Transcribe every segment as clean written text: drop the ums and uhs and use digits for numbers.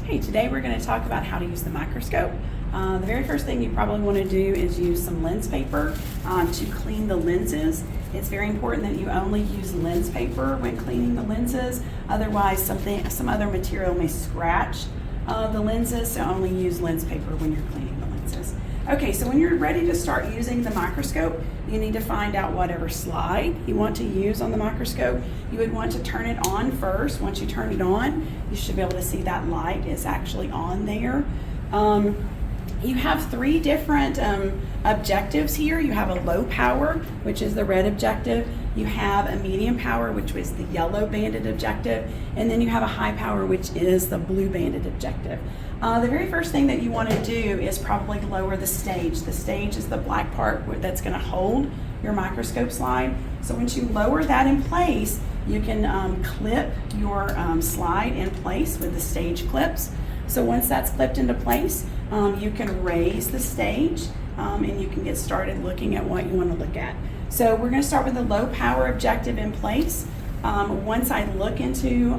Okay, today we're going to talk about how to use the microscope. The very first thing you probably want to do is use some lens paper to clean the lenses. It's very important that you only use lens paper when cleaning the lenses, otherwise some other material may scratch the lenses, so only use lens paper when you're cleaning the lenses. Okay, so when you're ready to start using the microscope, you need to find out whatever slide you want to use on the microscope. You would want to turn it on first. Once you turn it on, you should be able to see that light is actually on there. You have three different objectives here. You have a low power, which is the red objective. You have a medium power, which was the yellow banded objective. And then you have a high power, which is the blue banded objective. The very first thing that you want to do is probably lower the stage. The stage is the black part that's going to hold your microscope slide. So once you lower that in place, you can clip your slide in place with the stage clips. So once that's clipped into place, you can raise the stage and you can get started looking at what you want to look at. So we're going to start with the low power objective in place. Once I look into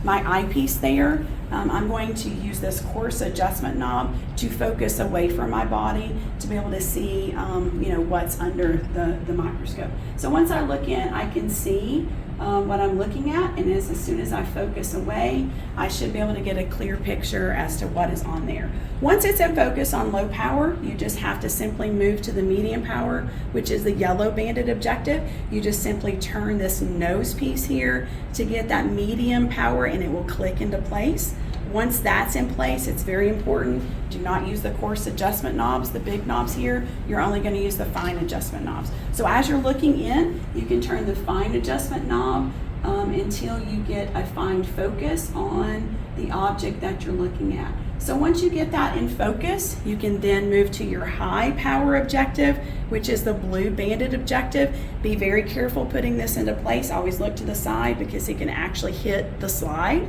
my eyepiece there, I'm going to use this coarse adjustment knob to focus away from my body to be able to see what's under the microscope. So once I look in, I can see what I'm looking at, and as soon as I focus away, I should be able to get a clear picture as to what is on there. Once it's in focus on low power, you just have to simply move to the medium power, which is the yellow banded objective. You just simply turn this nose piece here to get that medium power and it will click into place. Once that's in place, it's very important. Do not use the coarse adjustment knobs, the big knobs here. You're only going to use the fine adjustment knobs. So as you're looking in, you can turn the fine adjustment knob until you get a fine focus on the object that you're looking at. So once you get that in focus, you can then move to your high power objective, which is the blue banded objective. Be very careful putting this into place. Always look to the side because it can actually hit the slide.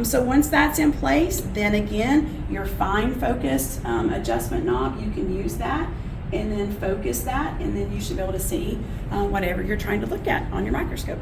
So once that's in place, then again, your fine focus adjustment knob, you can use that and then focus that, and then you should be able to see whatever you're trying to look at on your microscope.